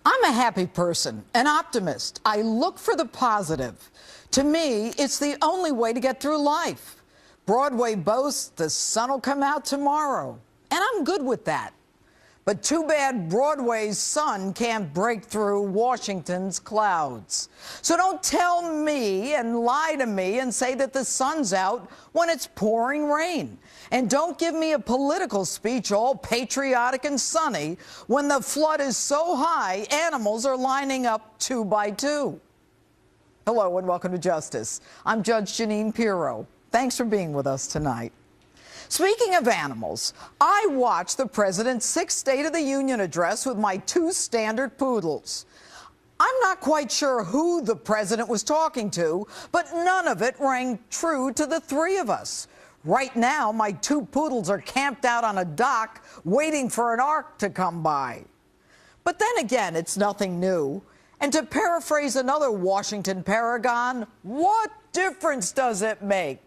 I'm a happy person, an optimist. I look for the positive. To me, it's the only way to get through life. Broadway boasts the sun will come out tomorrow, and I'm good with that. But too bad Broadway's sun can't break through Washington's clouds. So don't tell me and lie to me and say that the sun's out when it's pouring rain. And don't give me a political speech all patriotic and sunny when the flood is so high animals are lining up 2 by 2. Hello and welcome to Justice. I'm Judge Jeanine Pirro. Thanks for being with us tonight. Speaking of animals, I watched the president's 6th State of the Union address with my 2 standard poodles. I'm not quite sure who the president was talking to, but none of it rang true to the 3 of us. Right now, my 2 poodles are camped out on a dock waiting for an ark to come by. But then again, it's nothing new. And to paraphrase another Washington paragon, what difference does it make?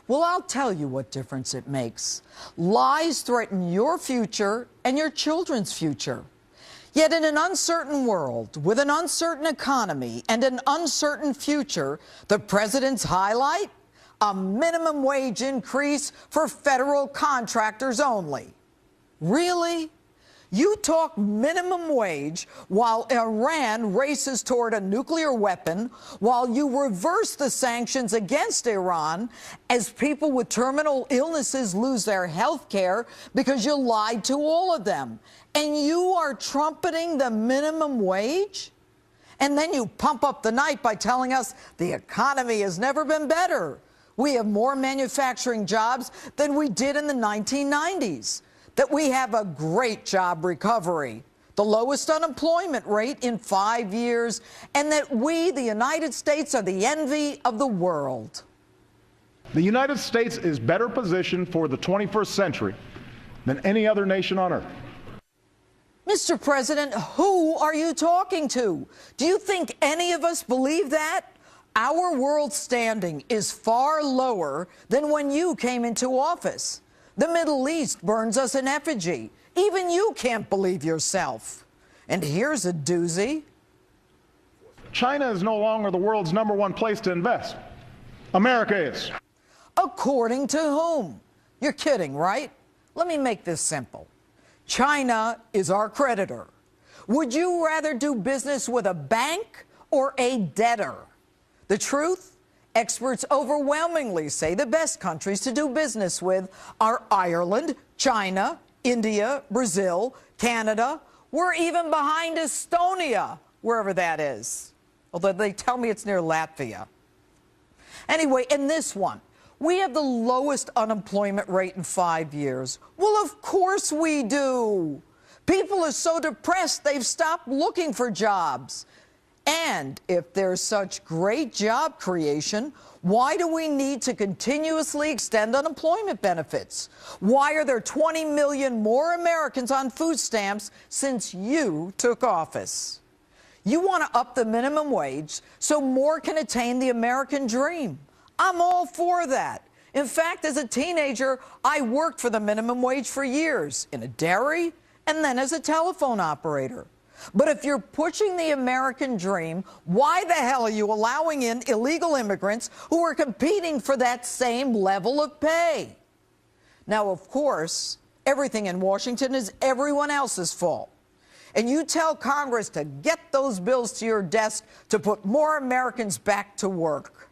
Well, I'll tell you what difference it makes. Lies threaten your future and your children's future. Yet in an uncertain world, with an uncertain economy and an uncertain future, the president's highlight? A minimum wage increase for federal contractors only. Really? You talk minimum wage while Iran races toward a nuclear weapon, while you reverse the sanctions against Iran as people with terminal illnesses lose their health care because you lied to all of them. And you are trumpeting the minimum wage? And then you pump up the night by telling us the economy has never been better. We have more manufacturing jobs than we did in the 1990s. That we have a great job recovery, the lowest unemployment rate in 5 years, and that we, the United States, are the envy of the world. The United States is better positioned for the 21st century than any other nation on earth. Mr. President, who are you talking to? Do you think any of us believe that? Our world standing is far lower than when you came into office. The Middle East burns us in effigy. Even you can't believe yourself. And here's a doozy. China is no longer the world's #1 place to invest. America is. According to whom? You're kidding, right? Let me make this simple. China is our creditor. Would you rather do business with a bank or a debtor? The truth? Experts overwhelmingly say the best countries to do business with are Ireland, China, India, Brazil, Canada. We're even behind Estonia, wherever that is. Although they tell me it's near Latvia. Anyway, in this one, we have the lowest unemployment rate in 5 years. Well, of course we do. People are so depressed they've stopped looking for jobs. And if there's such great job creation, why do we need to continuously extend unemployment benefits? Why are there 20 million more Americans on food stamps since you took office? You want to up the minimum wage so more can attain the American dream. I'm all for that. In fact, as a teenager, I worked for the minimum wage for years in a dairy and then as a telephone operator. But if you're pushing the American dream, why the hell are you allowing in illegal immigrants who are competing for that same level of pay? Now, of course, everything in Washington is everyone else's fault. And you tell Congress to get those bills to your desk to put more Americans back to work.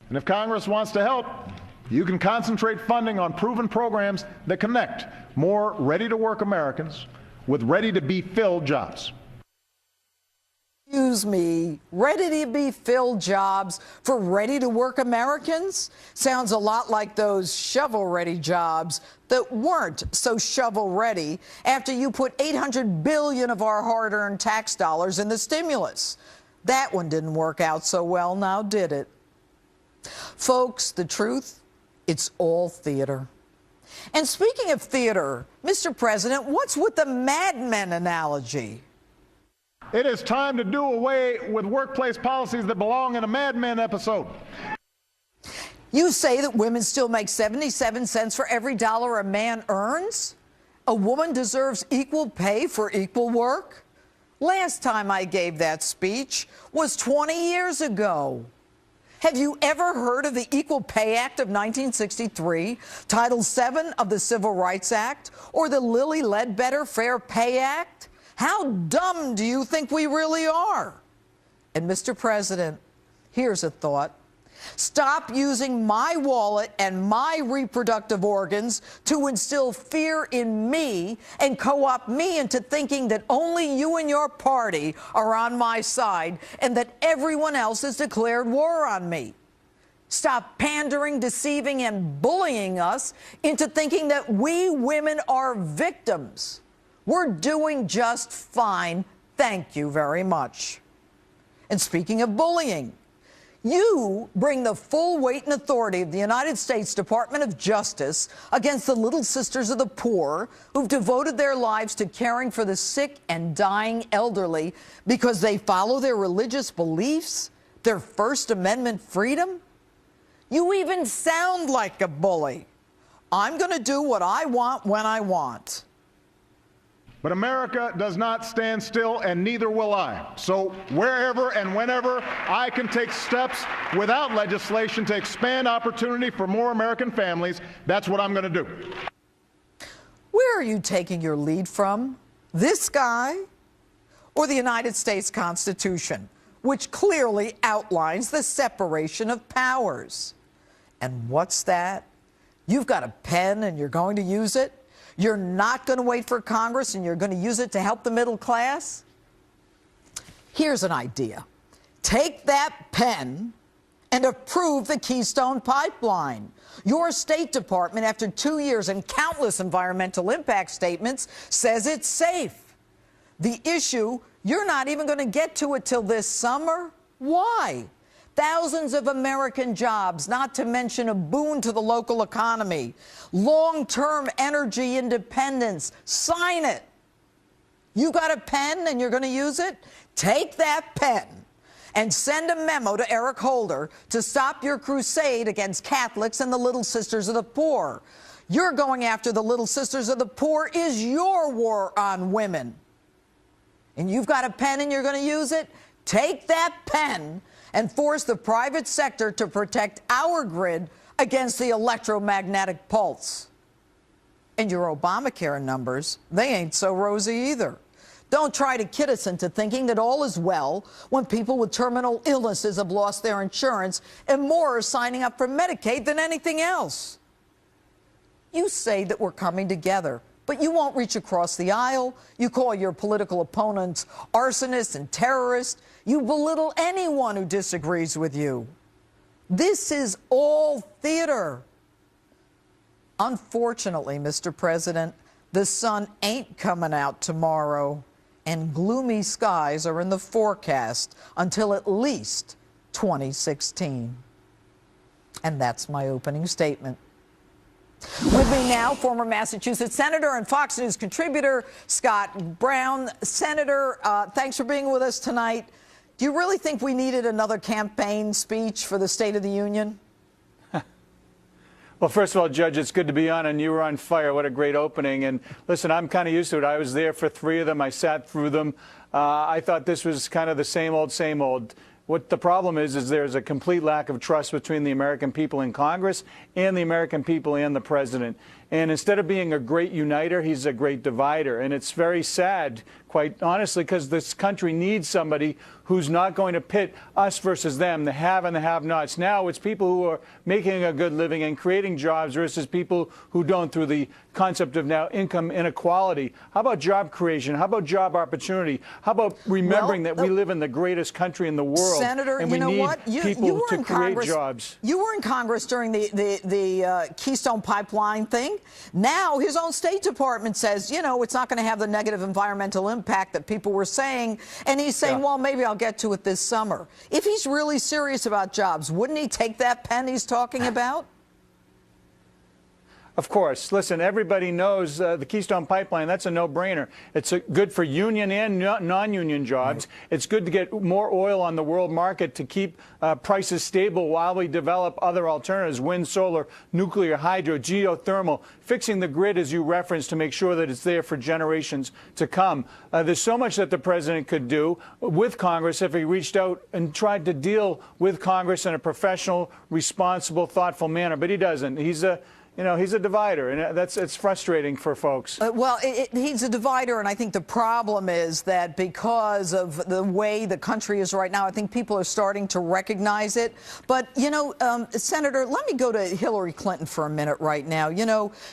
And if Congress wants to help, you can concentrate funding on proven programs that connect more ready-to-work Americans with ready-to-be-filled jobs. Excuse me, ready-to-be-filled jobs for ready-to-work Americans? Sounds a lot like those shovel-ready jobs that weren't so shovel-ready after you put $800 billion of our hard-earned tax dollars in the stimulus. That one didn't work out so well, now did it? Folks, the truth, it's all theater. And speaking of theater, Mr. President, what's with the Mad Men analogy? It is time to do away with workplace policies that belong in a Mad Men episode. You say that women still make 77 cents for every dollar a man earns? A woman deserves equal pay for equal work? Last time I gave that speech was 20 years ago. Have you ever heard of the Equal Pay Act of 1963, Title VII of the Civil Rights Act, or the Lilly Ledbetter Fair Pay Act? How dumb do you think we really are? And Mr. President, here's a thought. Stop using my wallet and my reproductive organs to instill fear in me and co-opt me into thinking that only you and your party are on my side and that everyone else has declared war on me. Stop pandering, deceiving, and bullying us into thinking that we women are victims. We're doing just fine. Thank you very much. And speaking of bullying, you bring the full weight and authority of the United States Department of Justice against the Little Sisters of the Poor who've devoted their lives to caring for the sick and dying elderly because they follow their religious beliefs, their First Amendment freedom. You even sound like a bully. I'm going to do what I want when I want. But America does not stand still, and neither will I. So wherever and whenever I can take steps without legislation to expand opportunity for more American families, that's what I'm going to do. Where are you taking your lead from? This guy or the United States Constitution, which clearly outlines the separation of powers? And what's that? You've got a pen and you're going to use it? You're not going to wait for Congress and you're going to use it to help the middle class? Here's an idea. Take that pen and approve the Keystone Pipeline. Your State Department, after 2 years and countless environmental impact statements, says it's safe. The issue, you're not even going to get to it till this summer. Why? Thousands of American jobs, not to mention a boon to the local economy. Long-term energy independence. Sign it. You got a pen and you're going to use it? Take that pen and send a memo to Eric Holder to stop your crusade against Catholics and the Little Sisters of the Poor. You're going after the Little Sisters of the Poor is your war on women. And you've got a pen and you're going to use it? Take that pen and force the private sector to protect our grid against the electromagnetic pulse. And your Obamacare numbers, they ain't so rosy either. Don't try to kid us into thinking that all is well when people with terminal illnesses have lost their insurance and more are signing up for Medicaid than anything else. You say that we're coming together, but you won't reach across the aisle. You call your political opponents arsonists and terrorists. You belittle anyone who disagrees with you. This is all theater. Unfortunately, Mr. President, the sun ain't coming out tomorrow, and gloomy skies are in the forecast until at least 2016. And that's my opening statement. With me now, former Massachusetts Senator and Fox News contributor Scott Brown. Senator, thanks for being with us tonight. Do you really think we needed another campaign speech for the State of the Union? Well, first of all, Judge, it's good to be on, and you were on fire. What a great opening. And listen, I'm kind of used to it. I was there for 3 of them. I sat through them. I thought this was kind of the same old, same old. What the problem is there's a complete lack of trust between the American people in Congress and the American people and the president. And instead of being a great uniter, he's a great divider. And it's very sad, quite honestly, because this country needs somebody who's not going to pit us versus them, the have and the have-nots. Now it's people who are making a good living and creating jobs versus people who don't, through the concept of now income inequality. How about job creation? How about job opportunity? How about remembering that we live in the greatest country in the world, Senator, and we you know need what? people to create jobs? You were in Congress during the Keystone Pipeline thing. Now his own State Department says, you know, it's not going to have the negative environmental impact that people were saying. And he's saying, well, maybe I'll get to it this summer. If he's really serious about jobs, wouldn't he take that pen he's talking about? Of course. Listen, everybody knows the Keystone Pipeline, that's a no-brainer. It's good for union and non-union jobs. Right. It's good to get more oil on the world market to keep prices stable while we develop other alternatives, wind, solar, nuclear, hydro, geothermal, fixing the grid, as you referenced, to make sure that it's there for generations to come. There's so much that the president could do with Congress if he reached out and tried to deal with Congress in a professional, responsible, thoughtful manner, but he doesn't. He's a divider, and it's frustrating for folks. Well, he's a divider, and I think the problem is that because of the way the country is right now, I think people are starting to recognize it. But, Senator, let me go to Hillary Clinton for a minute right now.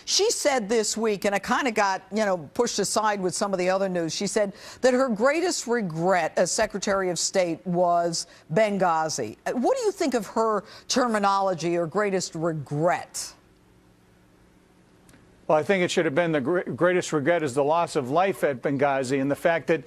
She said this week, and it kind of got, pushed aside with some of the other news. She said that her greatest regret as Secretary of State was Benghazi. What do you think of her terminology, or greatest regret? Well, I think it should have been the greatest regret is the loss of life at Benghazi, and the fact that,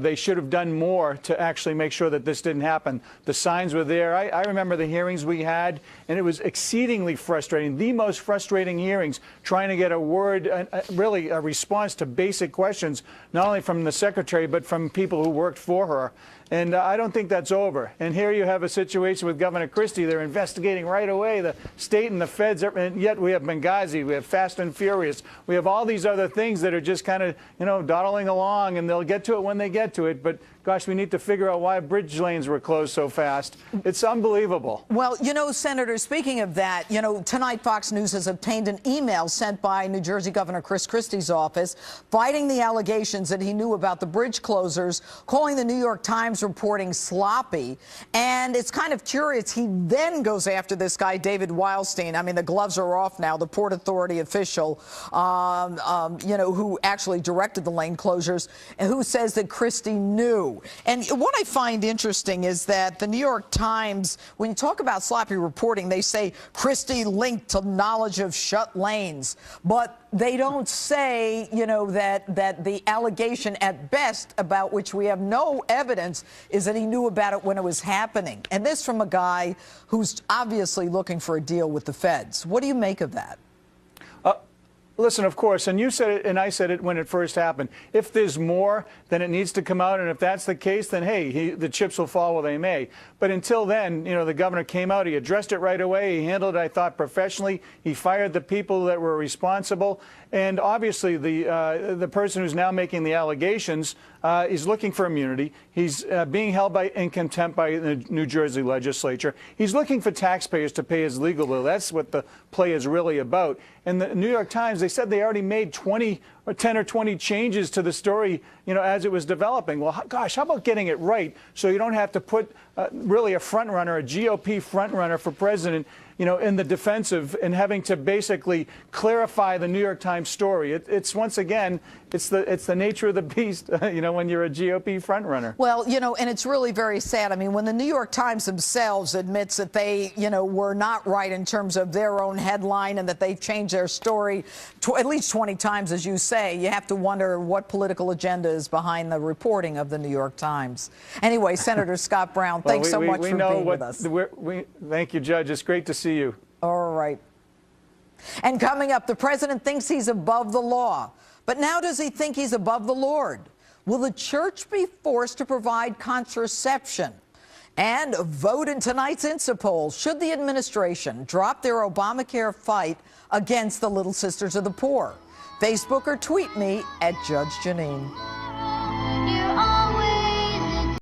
they should have done more to actually make sure that this didn't happen. The signs were there. I remember the hearings we had, and it was exceedingly frustrating, the most frustrating hearings, trying to get a word, really a response to basic questions, not only from the secretary, but from people who worked for her. And I don't think that's over. And here you have a situation with Governor Christie. They're investigating right away, the state and the feds, and yet we have Benghazi, we have Fast and Furious, we have all these other things that are just kind of, dawdling along, and they'll get to it when they get to it. But gosh, we need to figure out why bridge lanes were closed so fast. It's unbelievable. Well, Senator, speaking of that, tonight Fox News has obtained an email sent by New Jersey Governor Chris Christie's office fighting the allegations that he knew about the bridge closures, calling the New York Times reporting sloppy. And it's kind of curious. He then goes after this guy, David Wildstein. I mean, the gloves are off now, the Port Authority official, who actually directed the lane closures, and who says that Christie knew. And what I find interesting is that the New York Times, when you talk about sloppy reporting, they say Christie linked to knowledge of shut lanes. But they don't say, that the allegation at best, about which we have no evidence, is that he knew about it when it was happening. And this from a guy who's obviously looking for a deal with the feds. What do you make of that? Listen, of course, and you said it, and I said it when it first happened. If there's more, then it needs to come out, and if that's the case, then hey, the chips will fall where they may. But until then, the governor came out, he addressed it right away, he handled it, I thought, professionally. He fired the people that were responsible, and obviously the person who's now making the allegations is looking for immunity. He's being held in contempt by the New Jersey legislature. He's looking for taxpayers to pay his legal bill. That's what the play is really about. And the New York Times, they said they already made 10 or 20 changes to the story, as it was developing. Well, gosh, how about getting it right so you don't have to put really a front-runner, a GOP front-runner for president, in the defensive, and having to basically clarify the New York Times story. It's once again, it's the nature of the beast, when you're a GOP front-runner. Well, and it's really very sad. I mean, when the New York Times themselves admits that they, were not right in terms of their own headline, and that they've changed their story at least 20 times, as you say, you have to wonder what political agenda is behind the reporting of the New York Times. Anyway, Senator Scott Brown, thanks so much for being with us. Thank you, Judge. It's great to see you. All right. And coming up, the president thinks he's above the law. But now does he think he's above the Lord? Will the church be forced to provide contraception? And vote in tonight's INSA poll. Should the administration drop their Obamacare fight against the Little Sisters of the Poor? Facebook or tweet me at Judge Jeanine.